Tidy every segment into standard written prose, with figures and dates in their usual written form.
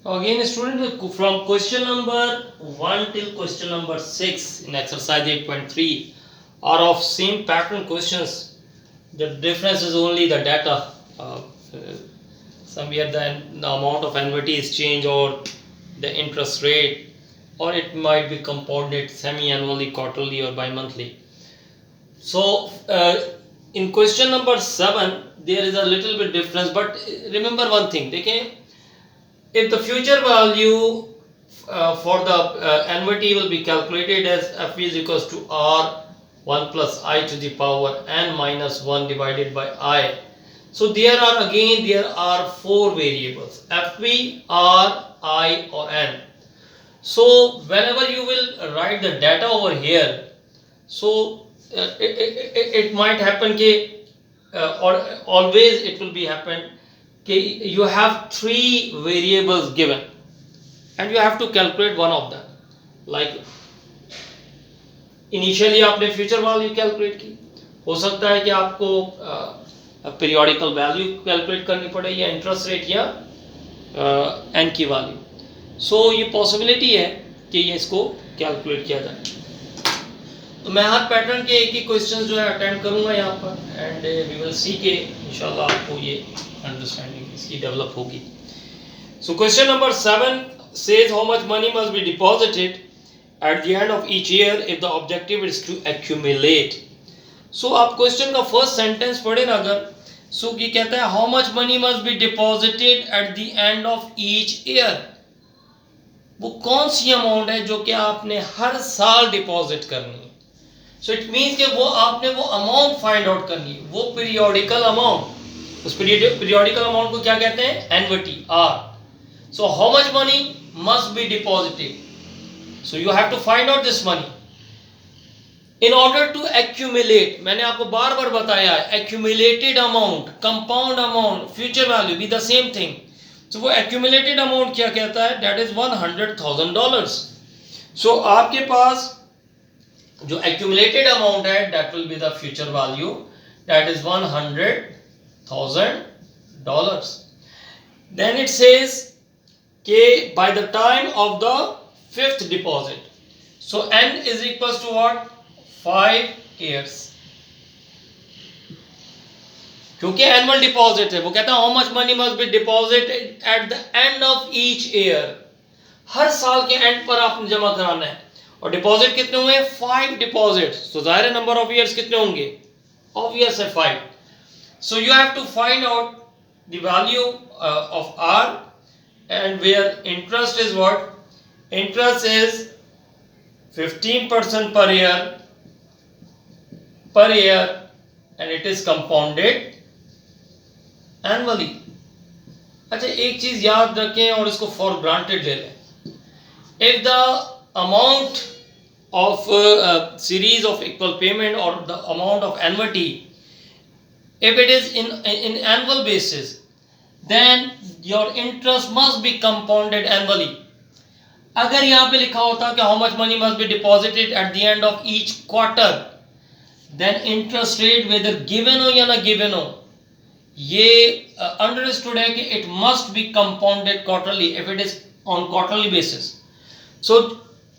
Again, student, from question number 1 till question number 6 in exercise 8.3 are of same pattern questions. The difference is only the data. Somewhere the amount of annuity is changed, or the interest rate, or it might be compounded semi-annually, quarterly, or bi-monthly. So in question number 7 there is a little bit difference, but remember one thing. देखें, if the future value for the annuity will be calculated as f is equals to r 1 plus I to the power n minus 1 divided by I. So there are four variables: fv, r, I, or n. So whenever you will write the data over here, so it might happen कि or always it will be happen कि you have three variables given and you have to calculate one of them. Like initially आपने future value calculate की, हो सकता है कि आपको periodical value calculate करनी पड़े, या इंटरेस्ट रेट, या एन की वैल्यू. सो ये पॉसिबिलिटी है कि ये इसको कैलकुलेट किया जाए. तो मैं हर पैटर्न के एक ही क्वेश्चन जो है अटेम्प्ट करूंगा यहाँ पर, एंड वी विल सी के इंशाल्लाह आपको ये अंडरस्टैंडिंग इसकी डेवलप होगी. So question number 7 says how much money must be deposited at the end of each year if the objective is to accumulate. So आप क्वेश्चन का फर्स्ट सेंटेंस पढ़े ना अगर, सो ये कहता है how much money must be deposited at the end of each year. वो कौन सी अमाउंट है जो कि आपने हर साल डिपॉजिट करनी है. सो इट मीन्स कि वो आपने वो अमाउंट फाइंड आउट करनी है, वो पीरियोडिकल अमाउंट. उस पीरियोडिकल अमाउंट को क्या कहते हैं? Annuity, r. So how much money must be deposited. So you have to find out this money in order to accumulate. मैंने आपको बार बार बताया है, accumulated amount, compound amount, future value be the same thing. So वो accumulated amount क्या कहता है? That is $100,000. So आपके पास जो accumulated amount है, that will be the future value, that is $100,000. Then it says कि by the time of the fifth deposit, so n is equals to what? 5 years. क्योंकि annual deposit है, वो कहता है how much money must be deposited at the end of each year. हर साल के and पर आपने जमा कराना है. और डिपॉजिट कितने हुए? 5 डिपॉजिट. तो जाहिर है नंबर ऑफ ईयर्स कितने होंगे? ऑब्वियस है 5. So you have to find out the value of r, and where interest is what? Interest is 15% per year and it is compounded annually. अच्छा, एक चीज याद रखें और इसको for granted ले लें. If the amount of series of equal payment or the amount of annuity, if it is in annual basis, then your interest must be compounded annually. अगर यहाँ पे लिखा होता कि how much money must be deposited at the end of each quarter, then interest rate whether given हो या ना given हो, ये अंडरस्टूड है कि it must be compounded quarterly if it is on quarterly basis. So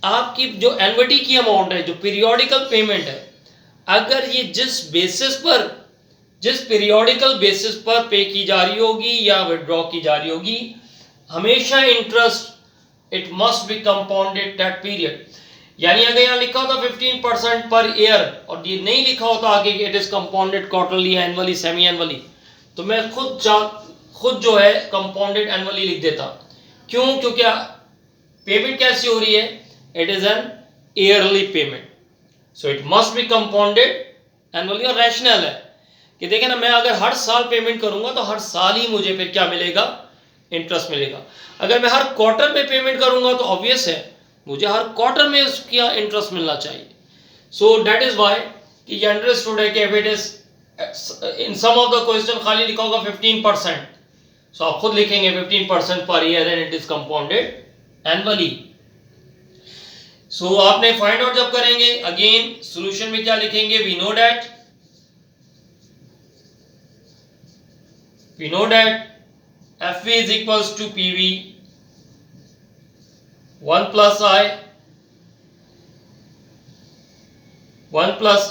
आपकी जो annuity की अमाउंट है, जो पीरियोडिकल पेमेंट है, अगर ये जिस बेसिस पर, जिस पीरियोडिकल बेसिस पर पे की जा रही होगी या विड्रॉ की जा रही होगी, हमेशा interest it must be compounded that period. यानी अगर यहाँ लिखा होता 15% पर ईयर और ये नहीं लिखा होता आगे कि it is compounded quarterly, annually, semi annually, तो मैं खुद जो है compounded annually लिख देता. क्यों? क्योंकि पेमेंट कैसी हो रही है? It is an yearly payment, so it must be compounded annually. और रैशनल है कि देखें ना, मैं अगर हर साल पेमेंट करूंगा तो हर साल ही मुझे फिर क्या मिलेगा? इंटरेस्ट मिलेगा. अगर मैं हर क्वार्टर में पेमेंट करूंगा तो ऑब्वियस है मुझे हर क्वार्टर में उसका इंटरेस्ट मिलना चाहिए. सो दैट इज व्हाई कि ये अंडरस्टूड है कि if it is in some of the question खाली लिखा होगा 15%, सो आप खुद लिखेंगे 15% per year and it is compounded annually. So आपने फाइंड आउट जब करेंगे, अगेन सॉल्यूशन में क्या लिखेंगे? We know that FV is equals to PV 1 plus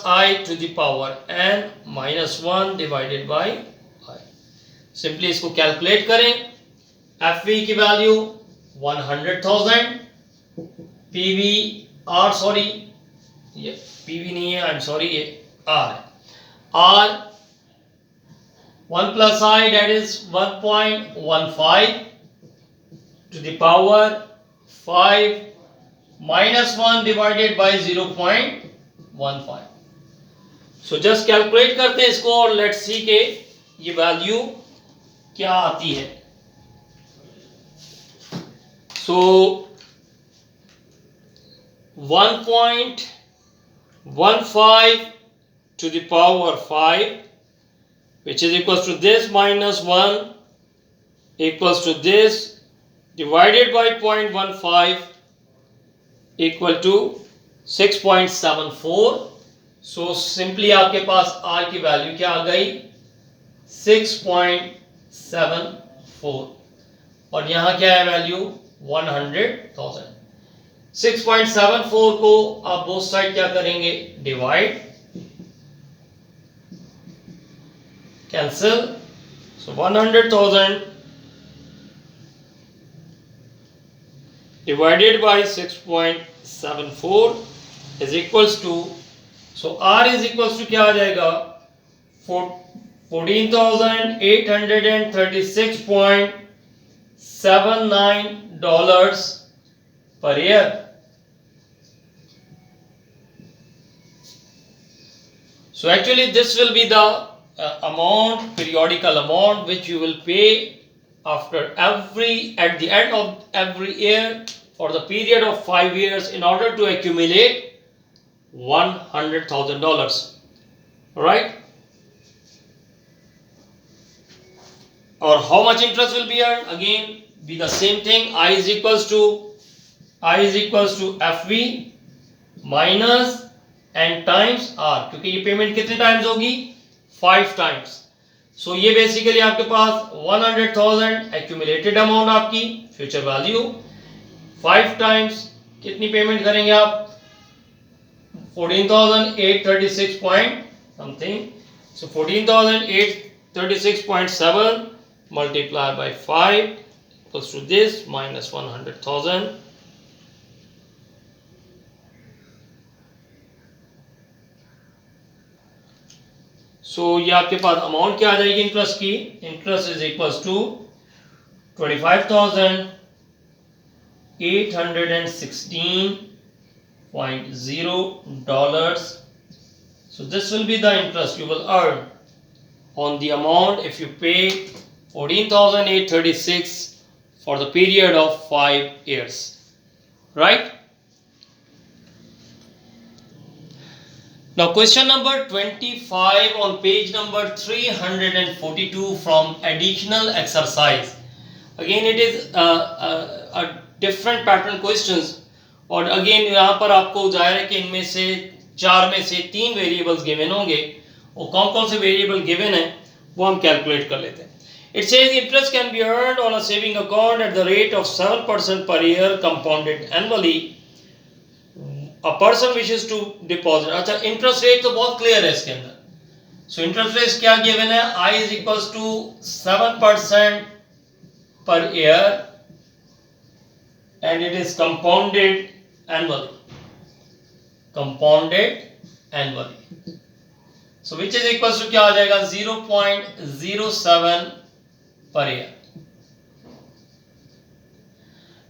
I to the power n minus 1 divided by I. Simply इसको calculate करें. FV की value 100,000, PVR sorry ये PV नहीं है, आई एम सॉरी, ये R है. R 1 plus I, that is 1.15 to the power 5 minus 1 divided by 0.15. So just calculate करते हैं इसको और let's see के ये वैल्यू क्या आती है. So 1.15 to the power 5, which is equals to this minus 1 equals to this divided by 0.15 equal to 6.74. So simply आपके पास R की वैल्यू क्या आ गई, 6.74, और यहाँ क्या है वैल्यू 100,000. 6.74 को आप बोथ साइड क्या करेंगे, divide, cancel. So 100,000 divided by 6.74 is equals to, so R is equals to क्या आ जाएगा, $14,836.79 per year. So actually this will be the amount, periodical amount, which you will pay after at the end of every year for the period of 5 years in order to accumulate $100,000. Right? Or how much interest will be earned? Again, be the same thing. I is equals to FV minus n times R, क्योंकि ये payment कितने times होगी, 5 times. सो ये basically आपके पास 100,000 accumulated amount आपकी future value, 5 times कितनी payment करेंगे आप, 14,836 point something. So 14,836.7 multiplied by 5 equals to this minus 100,000. So ये आपके पास अमाउंट क्या आ जाएगी इंटरेस्ट की, interest is equals to $25,816.0. So this will be the interest you will earn on the amount if you pay 14,836 for the period of 5 years, right? Now question number 25 on page number 342 from additional exercise. Again it is a different pattern questions, और again यहाँ पर आपको जाहिर है कि इनमें से 4 में से 3 वेरिएबल्स गिवन होंगे, और कौन कौन से वेरिएबल गिवन है वो हम कैलकुलेट कर लेते हैं. It says interest can be earned on a saving account at the rate of 7% per year compounded annually. A person wishes to deposit. अच्छा, इंटरेस्ट रेट तो बहुत क्लियर है इसके अंदर. सो इंटरेस्ट रेट क्या गिवन है, I is equals to 7% per year and it is compounded annually. So which is equals to क्या आ जाएगा, 0.07 per year.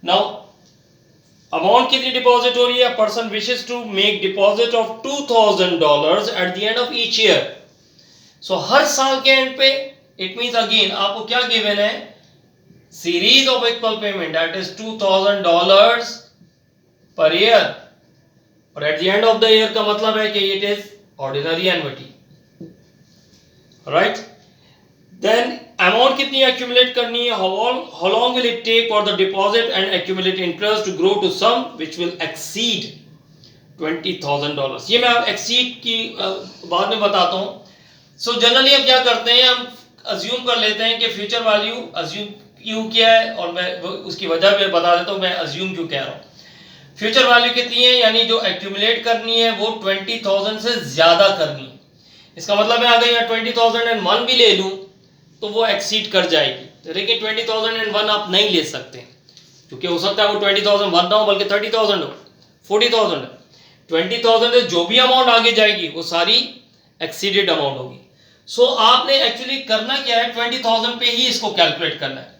Now अमाउंट कितनी डिपॉजिट हो रही है, person wishes to make deposit of $2,000 at the end of each year. So हर साल के एंड पे, इट मींस अगेन आपको क्या गिवन है, series of equal payment, that is $2,000 per year, और at the end of the year का मतलब है कि it is ordinary annuity, right. Then amount कितनी एक्यूमुलेट करनी है, how long will it take for the deposit and accumulate interest to grow to sum which will exceed $20,000. ये मैं exceed की बाद में बताता हूँ. सो जनरली हम क्या करते हैं, हम अज्यूम कर लेते हैं कि फ्यूचर वैल्यू अज्यूम क्यों किया है, और मैं उसकी वजह भी बता देता हूँ मैं अज्यूम क्यों कह रहा हूँ. फ्यूचर वैल्यू कितनी है, यानी जो एक्यूमुलेट करनी है वो 20,000 से ज्यादा करनी है। इसका मतलब है अगर यहाँ 20,001 भी ले लूँ तो वो एक्सीड कर जाएगी, लेकिन 20,001 आप नहीं ले सकते, क्योंकि हो सकता है वो 20,001 ना हो बल्कि 30,000 हो, 40,000। 20,000 से जो भी अमाउंट आगे जाएगी वो सारी एक्सीडेड अमाउंट होगी। सो आपने एक्चुअली करना क्या है, 20,000 पे ही इसको कैलकुलेट करना है।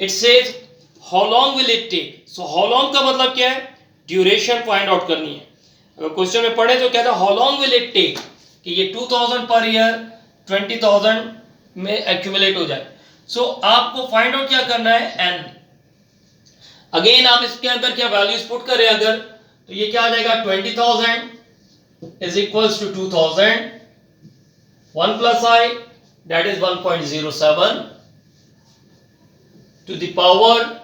It says how long will it take. So how long का मतलब क्या है, ड्यूरेशन फाइंड आउट करनी है। अगर क्वेश्चन में पढ़े तो कहता है how long will it take कि ये 2,000 पर ईयर 20,000 में एक्यूमुलेट हो जाए। सो आपको फाइंड आउट क्या करना है, एन। अगेन आप इसके अंदर क्या वैल्यूज पुट करें अगर, तो ये क्या आ जाएगा, 20,000 इज इक्वल्स टू 2,000, 1 प्लस I that is 1.07 to the power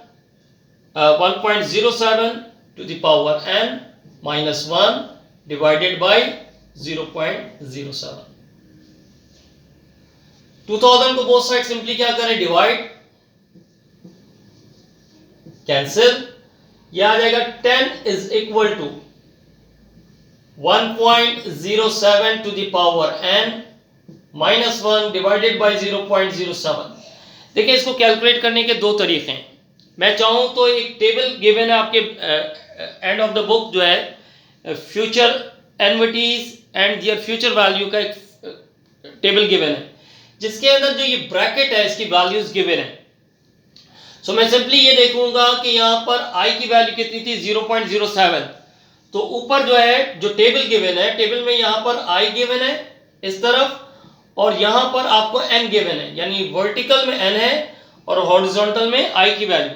1.07 to the power n minus 1 divided by 0.07। 2000 को बोथ साइड सिंपली क्या करें, डिवाइड, कैंसिल, यह आ जाएगा 10 is equal to 1.07 to the power n minus 1 divided by 0.07। देखिए इसको calculate करने के दो तरीके हैं। मैं चाहूँ तो एक टेबल गिवन है आपके एंड ऑफ द बुक जो है, future annuities and their future value का एक टेबल गिवन है, जिसके अंदर जो ये ब्रैकेट है इसकी वैल्यूज गिवन है। सो मैं सिंपली ये देखूंगा कि यहाँ पर आई की वैल्यू कितनी थी, 0.07। तो ऊपर जो है जो टेबल गिवन है, टेबल में यहाँ पर आई गिवन है इस तरफ, और यहां पर आपको n गिवन है, यानी वर्टिकल में n है और हॉरिजॉन्टल में i की वैल्यू।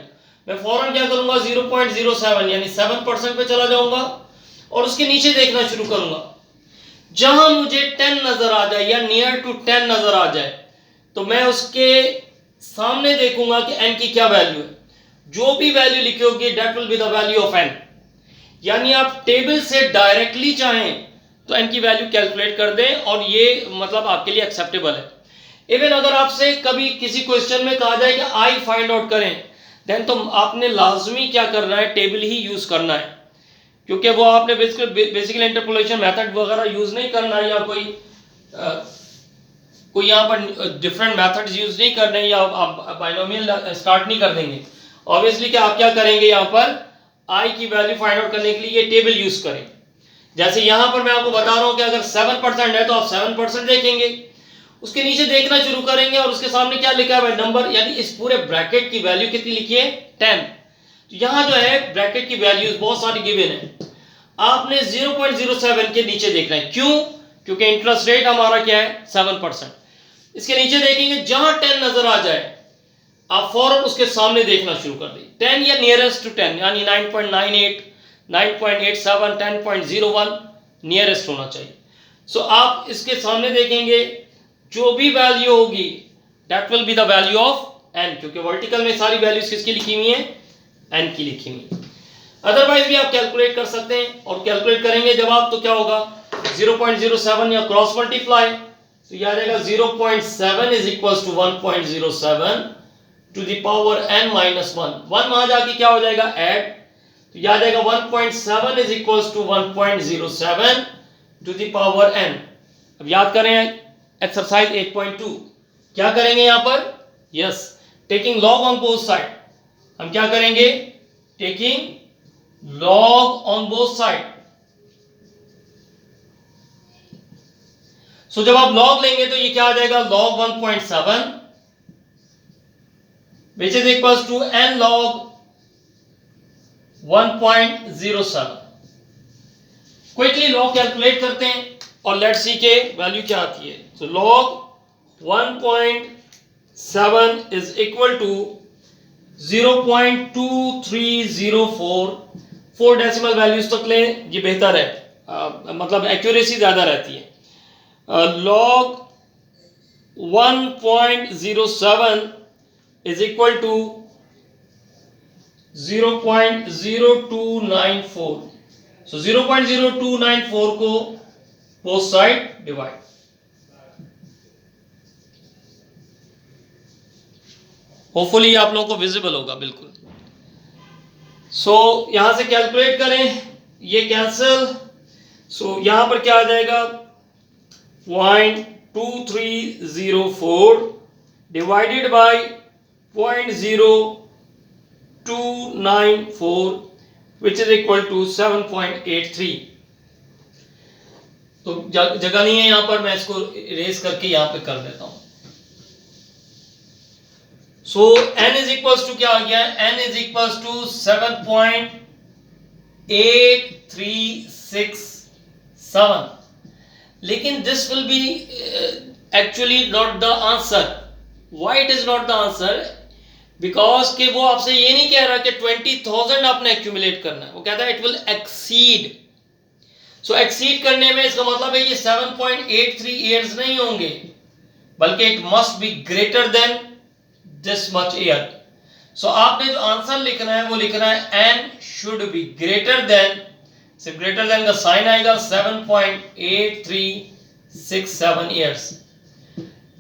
मैं फौरन क्या करूंगा, 0.07 यानी 7% पे चला जाऊंगा और उसके नीचे देखना शुरू करूंगा। जहां मुझे 10 नजर आ जाए या नियर टू 10 नजर आ जाए तो मैं उसके सामने देखूंगा कि n की क्या वैल्यू है। जो भी वैल्यू लिखी होगी that will be the value of n। यानी आप टेबल से डायरेक्टली चाहें तो n की वैल्यू कैलकुलेट कर दें और ये मतलब आपके लिए एक्सेप्टेबल है। इवन अगर आपसे कभी किसी क्वेश्चन में कहा जाए कि आई फाइंड आउट करें, देन तो आपने लाजमी क्या करना है, टेबल ही यूज करना है, क्योंकि वो आपने बेसिकली इंटरपोलेशन मेथड वगैरह यूज नहीं करना है, या कोई यहाँ पर डिफरेंट मेथड्स यूज नहीं करने, या आप बाइनोमियल स्टार्ट नहीं कर देंगे। ऑब्वियसली कि आप क्या करेंगे, यहाँ पर आई की वैल्यू फाइंड आउट करने के लिए ये टेबल यूज करें। जैसे यहां पर मैं आपको बता रहा हूं कि अगर 7% है तो आप 7% देखेंगे, उसके नीचे देखना शुरू करेंगे और उसके सामने क्या लिखा है नंबर, यानी इस पूरे ब्रैकेट की वैल्यू कितनी लिखी है, 10। तो यहां जो है ब्रैकेट की वैल्यूज बहुत सारी गिवन है, आपने 0.07 के नीचे देखना है। क्यों, क्योंकि इंटरेस्ट रेट हमारा क्या है, 7%। इसके नीचे देखेंगे, जहां 10 नजर आ जाए आप फौरन उसके सामने देखना शुरू कर दें, 10 या नियरेस्ट टू 10, यानी 9.98, 9.87, 10.01 नियरेस्ट होना चाहिए। सो आप इसके सामने देखेंगे, जो भी वैल्यू होगी that will be the value of n, क्योंकि वर्टिकल में सारी वैल्यूज किसकी लिखी हुई हैं, n की लिखी हुई है। अदरवाइज भी आप कैलकुलेट कर सकते हैं, और कैलकुलेट करेंगे जब आप तो क्या होगा, 0.07 या क्रॉस मल्टीप्लाई, तो यह आ जाएगा 0.7 is equal to 1.07 to the power n minus 1। वहां जाके क्या हो जाएगा, ऐड, तो यह आ जाएगा 1.7 is equal to 1.07 to the power n। अब याद करें एक्सरसाइज 8.2, क्या करेंगे यहां पर, yes, taking log on both side. हम क्या करेंगे, taking log on both side. So जब आप लॉग लेंगे तो ये क्या आ जाएगा, log 1.7 which is equals to n log 1.07। Quickly log calculate करते हैं और लेट्स सी के वैल्यू क्या आती है। तो log 1.7 is equal to 0.2304। 4 decimal values तक लें, ये बेहतर है, मतलब एक्यूरेसी ज्यादा रहती है। Log 1.07 is equal to 0.0294। so 0.0294 को both side divide। होपफुली आप लोगों को विजिबल होगा बिल्कुल। सो यहां से कैलकुलेट करें, ये कैंसिल, सो यहां पर क्या आ जाएगा 0.2304 divided by 0.0294 which is equal to 7.83। तो जगह नहीं है यहां पर, मैं इसको इरेज करके यहां पे कर देता हूं। सो n इज इक्वल्स टू क्या आ गया, n इज इक्वल्स टू 7.8367, लेकिन this will be actually not the answer. Why it is not the answer? Because कि वो आपसे ये नहीं कह रहा कि 20,000 आपने एक्यूमुलेट करना है, वो कहता है it will exceed. So exceed करने में इसका मतलब है ये 7.83 ईयर्स नहीं होंगे, बल्कि it must be greater than this much year. So आपने जो आंसर लिखना है वो लिखना है n should be greater than, सिर्फ ग्रेटर देन का साइन आएगा 7.8367 ईयर्स।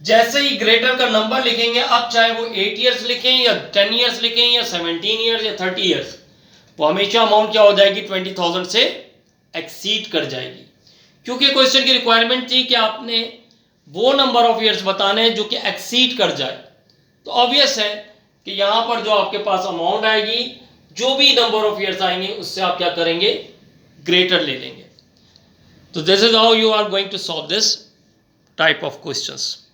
जैसे ही ग्रेटर का नंबर लिखेंगे, अब चाहे वो 8 ईयर्स लिखें या 10 ईयर्स लिखें या 17 ईयर्स या 30 ईयर्स, वो हमेशा अमाउंट क्या हो जाएगी 20,000 से एक्सीड कर जाएगी। क्योंकि क्वेश्चन की रिक्वायरमेंट थी कि आपने वो नंबर ऑफ ईयर्स बताने हैं जो कि एक्सीड कर जाए। तो ऑब्वियस है कि यहां पर जो आपके पास अमाउंट आएगी, जो भी नंबर ऑफ ईयर्स आएंगे उससे आप क्या करेंगे, ग्रेटर ले लेंगे। तो this is how you are going to solve this type of questions.